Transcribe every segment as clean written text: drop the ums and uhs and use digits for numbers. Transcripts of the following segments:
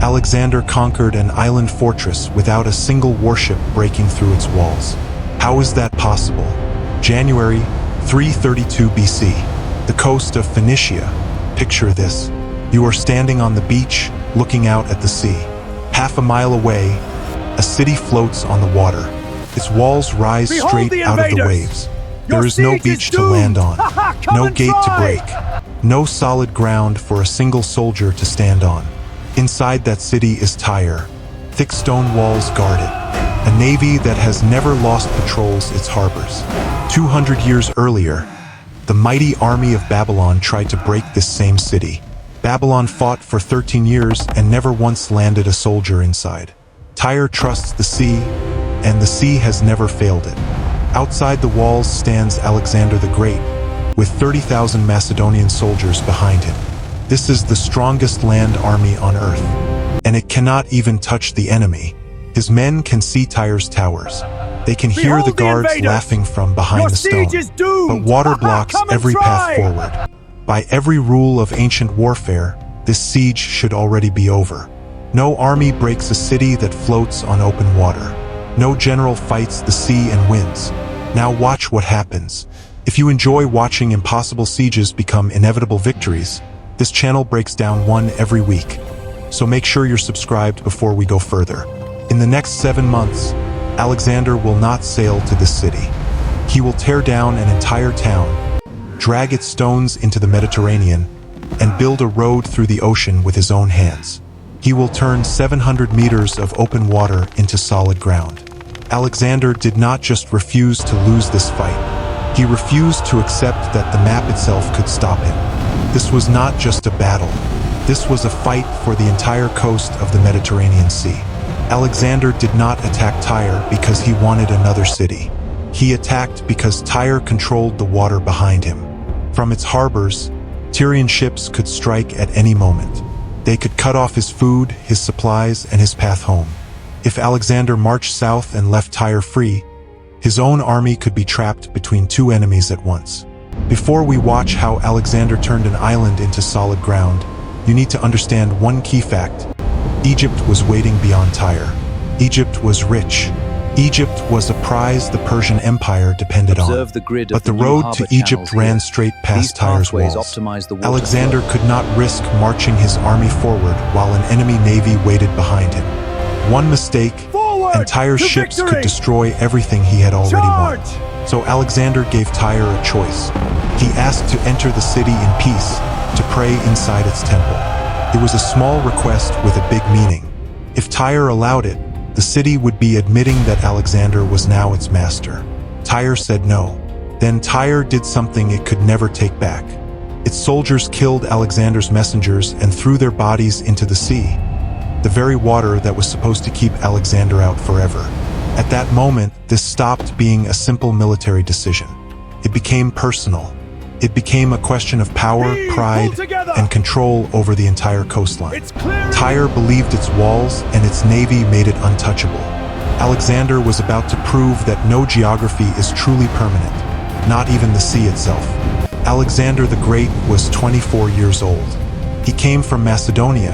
Alexander conquered an island fortress without a single warship breaking through its walls. How is that possible? January 332 BC. The coast of Phoenicia. Picture this. You are standing on the beach, looking out at the sea. Half a mile away, a city floats on the water. Its walls rise straight out of the waves. There is no beach to land on, no gate to break, no solid ground for a single soldier to stand on. Inside that city is Tyre. Thick stone walls guard it. A navy that has never lost patrols its harbors. 200 years earlier, the mighty army of Babylon tried to break this same city. Babylon fought for 13 years and never once landed a soldier inside. Tyre trusts the sea, and the sea has never failed it. Outside the walls stands Alexander the Great, with 30,000 Macedonian soldiers behind him. This is the strongest land army on earth, and it cannot even touch the enemy. His men can see Tyre's towers. They can hear the guards laughing from behind the stone, but water blocks every path forward. By every rule of ancient warfare, this siege should already be over. No army breaks a city that floats on open water. No general fights the sea and wins. Now watch what happens. If you enjoy watching impossible sieges become inevitable victories, this channel breaks down one every week. So make sure you're subscribed before we go further. In the next 7 months, Alexander will not sail to this city. He will tear down an entire town, drag its stones into the Mediterranean, and build a road through the ocean with his own hands. He will turn 700 meters of open water into solid ground. Alexander did not just refuse to lose this fight. He refused to accept that the map itself could stop him. This was not just a battle. This was a fight for the entire coast of the Mediterranean Sea. Alexander did not attack Tyre because he wanted another city. He attacked because Tyre controlled the water behind him. From its harbors, Tyrian ships could strike at any moment. They could cut off his food, his supplies, and his path home. If Alexander marched south and left Tyre free, his own army could be trapped between two enemies at once. Before we watch how Alexander turned an island into solid ground, you need to understand one key fact. Egypt was waiting beyond Tyre. Egypt was rich. Egypt was a prize the Persian Empire depended on. But the road to Egypt ran straight past Tyre's walls. Alexander could not risk marching his army forward while an enemy navy waited behind him. One mistake, and Tyre's ships could destroy everything he had already won. So Alexander gave Tyre a choice. He asked to enter the city in peace, to pray inside its temple. It was a small request with a big meaning. If Tyre allowed it, the city would be admitting that Alexander was now its master. Tyre said no. Then Tyre did something it could never take back. Its soldiers killed Alexander's messengers and threw their bodies into the sea, the very water that was supposed to keep Alexander out forever. At that moment, this stopped being a simple military decision. It became personal. It became a question of power, pride, and control over the entire coastline. Tyre believed its walls and its navy made it untouchable. Alexander was about to prove that no geography is truly permanent, not even the sea itself. Alexander the Great was 24 years old. He came from Macedonia,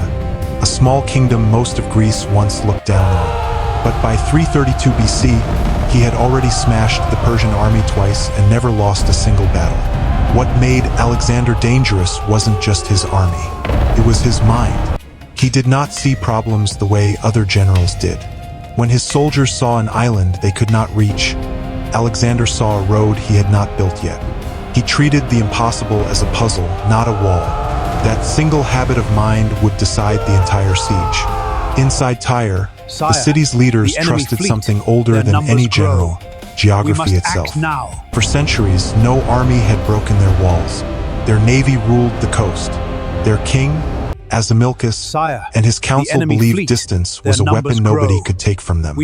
a small kingdom most of Greece once looked down on. But by 332 BC, he had already smashed the Persian army twice and never lost a single battle. What made Alexander dangerous wasn't just his army. It was his mind. He did not see problems the way other generals did. When his soldiers saw an island they could not reach, Alexander saw a road he had not built yet. He treated the impossible as a puzzle, not a wall. That single habit of mind would decide the entire siege. Inside Tyre, the city's leaders trusted something older than any general: geography itself. For centuries, no army had broken their walls. Their navy ruled the coast. Their king, Azamilchus, and his council believed distance was a weapon nobody could take from them.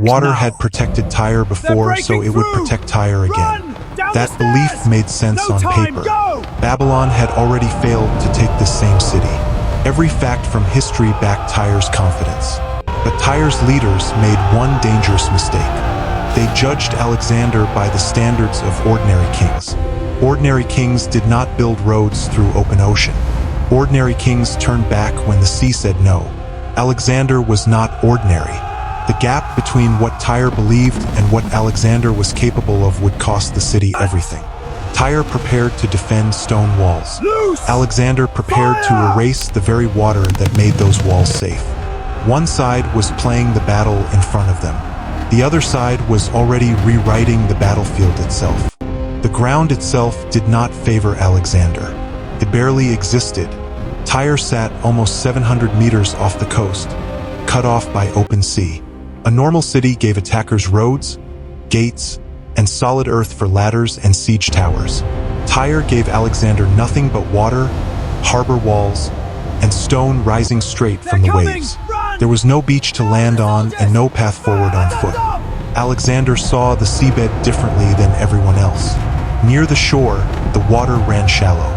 Water had protected Tyre before, so it would protect Tyre again. That belief made sense on paper. Babylon had already failed to take this same city. Every fact from history backed Tyre's confidence. But Tyre's leaders made one dangerous mistake. They judged Alexander by the standards of ordinary kings. Ordinary kings did not build roads through open ocean. Ordinary kings turned back when the sea said no. Alexander was not ordinary. The gap between what Tyre believed and what Alexander was capable of would cost the city everything. Tyre prepared to defend stone walls. Alexander prepared to erase the very water that made those walls safe. One side was playing the battle in front of them. The other side was already rewriting the battlefield itself. The ground itself did not favor Alexander. It barely existed. Tyre sat almost 700 meters off the coast, cut off by open sea. A normal city gave attackers roads, gates, and solid earth for ladders and siege towers. Tyre gave Alexander nothing but water, harbor walls, and stone rising straight from the waves. There was no beach to land on and no path forward on foot. Alexander saw the seabed differently than everyone else. Near the shore, the water ran shallow.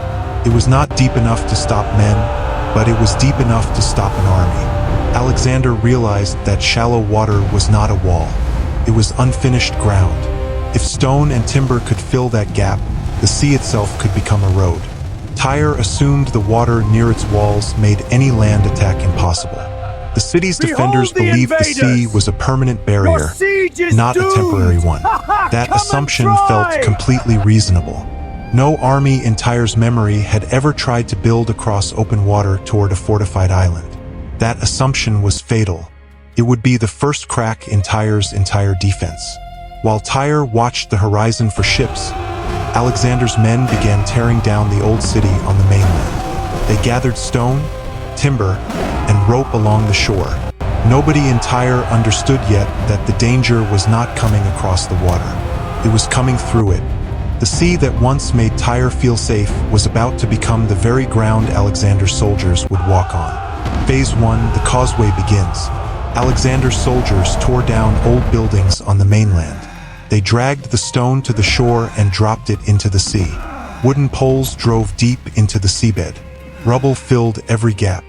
It was not deep enough to stop men, but it was deep enough to stop an army. Alexander realized that shallow water was not a wall. It was unfinished ground. If stone and timber could fill that gap, the sea itself could become a road. Tyre assumed the water near its walls made any land attack impossible. The city's defenders believed the sea was a permanent barrier, not a temporary one. That assumption felt completely reasonable. No army in Tyre's memory had ever tried to build across open water toward a fortified island. That assumption was fatal. It would be the first crack in Tyre's entire defense. While Tyre watched the horizon for ships, Alexander's men began tearing down the old city on the mainland. They gathered stone, timber, and rope along the shore. Nobody in Tyre understood yet that the danger was not coming across the water. It was coming through it. The sea that once made Tyre feel safe was about to become the very ground Alexander's soldiers would walk on. Phase 1, the Causeway, begins. Alexander's soldiers tore down old buildings on the mainland. They dragged the stone to the shore and dropped it into the sea. Wooden poles drove deep into the seabed. Rubble filled every gap.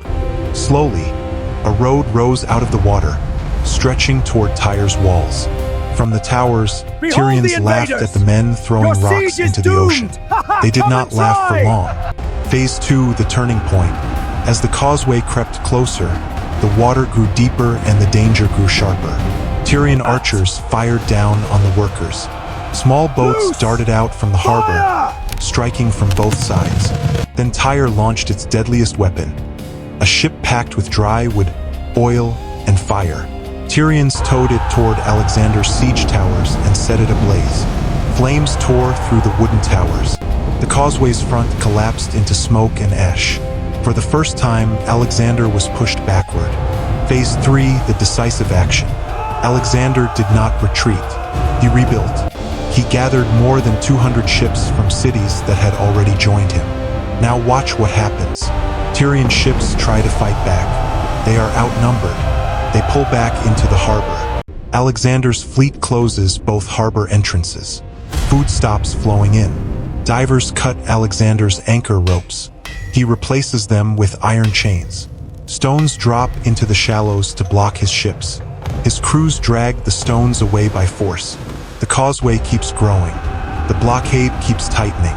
Slowly, a road rose out of the water, stretching toward Tyre's walls. From the towers, Tyrians laughed at the men throwing rocks into the ocean. They did not laugh for long. Phase 2, the turning point. As the causeway crept closer, the water grew deeper and the danger grew sharper. Tyrian archers fired down on the workers. Small boats darted out from the harbor, striking from both sides. Then Tyre launched its deadliest weapon, a ship packed with dry wood, oil, and fire. Tyrians towed it toward Alexander's siege towers and set it ablaze. Flames tore through the wooden towers. The causeway's front collapsed into smoke and ash. For the first time, Alexander was pushed backward. Phase 3, the decisive action. Alexander did not retreat. He rebuilt. He gathered more than 200 ships from cities that had already joined him. Now watch what happens. Tyrian ships try to fight back. They are outnumbered. They pull back into the harbor. Alexander's fleet closes both harbor entrances. Food stops flowing in. Divers cut Alexander's anchor ropes. He replaces them with iron chains. Stones drop into the shallows to block his ships. His crews drag the stones away by force. The causeway keeps growing. The blockade keeps tightening.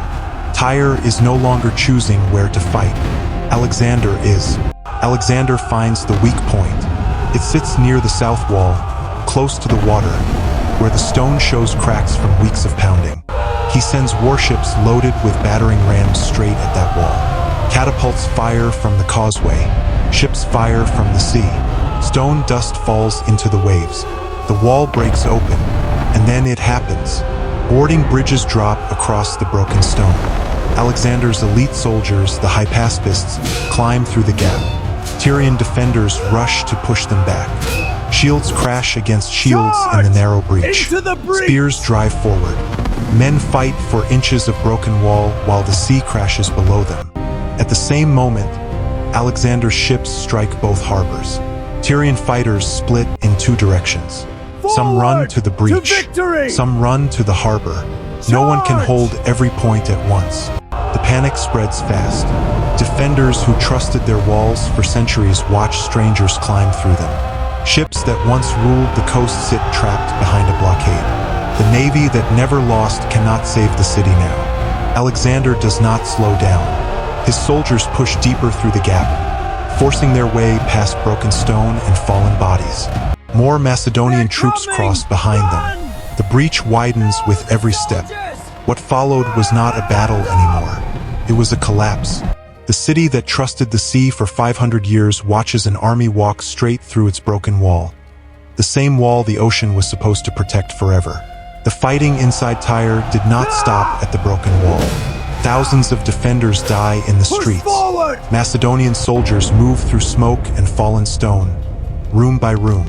Tyre is no longer choosing where to fight. Alexander is. Alexander finds the weak point. It sits near the south wall, close to the water, where the stone shows cracks from weeks of pounding. He sends warships loaded with battering rams straight at that wall. Catapults fire from the causeway. Ships fire from the sea. Stone dust falls into the waves. The wall breaks open, and then it happens. Boarding bridges drop across the broken stone. Alexander's elite soldiers, the hypaspists, climb through the gap. Tyrian defenders rush to push them back. Shields crash against shields in the narrow breach. Spears drive forward. Men fight for inches of broken wall while the sea crashes below them. At the same moment, Alexander's ships strike both harbors. Tyrian fighters split in two directions. Some run to the breach. Some run to the harbor. No one can hold every point at once. The panic spreads fast. Defenders who trusted their walls for centuries watch strangers climb through them. Ships that once ruled the coast sit trapped behind a blockade. The navy that never lost cannot save the city now. Alexander does not slow down. His soldiers push deeper through the gap. forcing their way past broken stone and fallen bodies. More Macedonian troops crossed behind them. The breach widens with every step. What followed was not a battle anymore. It was a collapse. The city that trusted the sea for 500 years watches an army walk straight through its broken wall. The same wall the ocean was supposed to protect forever. The fighting inside Tyre did not stop at the broken wall. Thousands of defenders die in the streets. Macedonian soldiers move through smoke and fallen stone, room by room.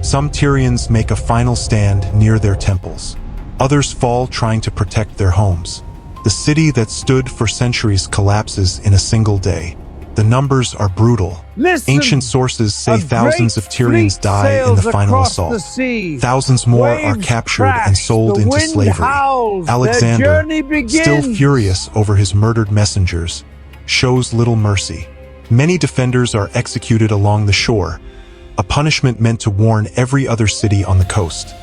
Some Tyrians make a final stand near their temples. Others fall trying to protect their homes. The city that stood for centuries collapses in a single day. The numbers are brutal. Ancient sources say thousands of Tyrians die in the final assault. Thousands more are captured and sold into slavery. Alexander, still furious over his murdered messengers, shows little mercy. Many defenders are executed along the shore, a punishment meant to warn every other city on the coast.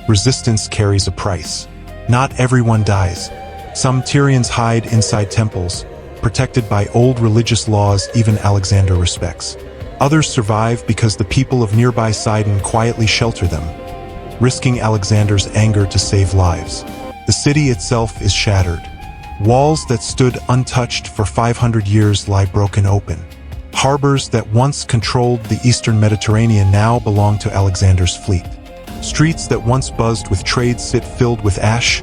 Resistance carries a price. Not everyone dies. Some Tyrians hide inside temples, protected by old religious laws even Alexander respects. Others survive because the people of nearby Sidon quietly shelter them, risking Alexander's anger to save lives. The city itself is shattered. Walls that stood untouched for 500 years lie broken open. Harbors that once controlled the eastern Mediterranean now belong to Alexander's fleet. Streets that once buzzed with trade sit filled with ash,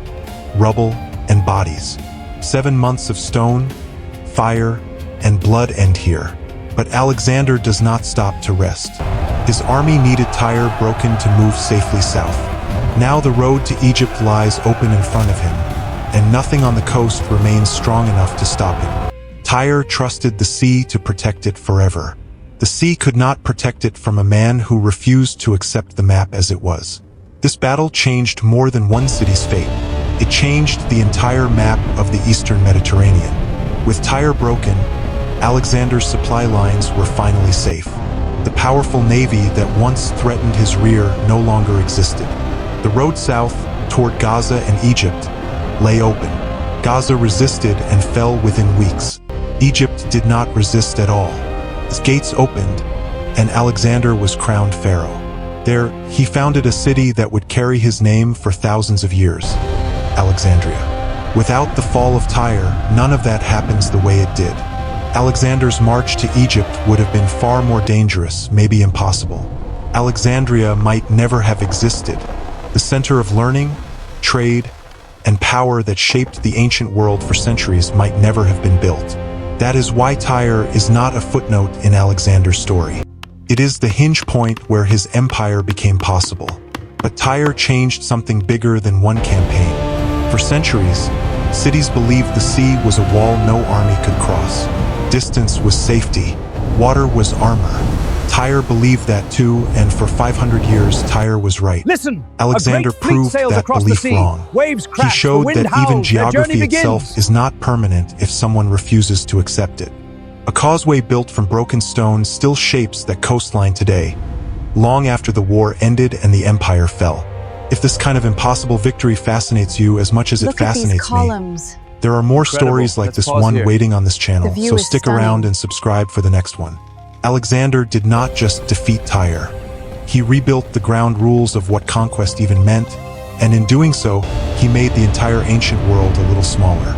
rubble, and bodies. 7 months of stone, fire, and blood end here. But Alexander does not stop to rest. His army needed Tyre broken to move safely south. Now the road to Egypt lies open in front of him, and nothing on the coast remains strong enough to stop him. Tyre trusted the sea to protect it forever. The sea could not protect it from a man who refused to accept the map as it was. This battle changed more than one city's fate. It changed the entire map of the eastern Mediterranean. With Tyre broken, Alexander's supply lines were finally safe. The powerful navy that once threatened his rear no longer existed. The road south, toward Gaza and Egypt, lay open. Gaza resisted and fell within weeks. Egypt did not resist at all. Its gates opened, and Alexander was crowned pharaoh. There, he founded a city that would carry his name for thousands of years, Alexandria. Without the fall of Tyre, none of that happens the way it did. Alexander's march to Egypt would have been far more dangerous, maybe impossible. Alexandria might never have existed. The center of learning, trade, and power that shaped the ancient world for centuries might never have been built. That is why Tyre is not a footnote in Alexander's story. It is the hinge point where his empire became possible. But Tyre changed something bigger than one campaign. For centuries, cities believed the sea was a wall no army could cross. Distance was safety. Water was armor. Tyre believed that too, and for 500 years Tyre was right. Listen, Alexander proved that belief wrong. Waves crash, he showed the wind that howls, even geography their journey itself begins. is not permanent if someone refuses to accept it. A causeway built from broken stone still shapes that coastline today, long after the war ended and the empire fell. If this kind of impossible victory fascinates you as much as it fascinates me, there are more stories like this one waiting on this channel, so stick around and subscribe for the next one. Alexander did not just defeat Tyre. He rebuilt the ground rules of what conquest even meant, and in doing so, he made the entire ancient world a little smaller.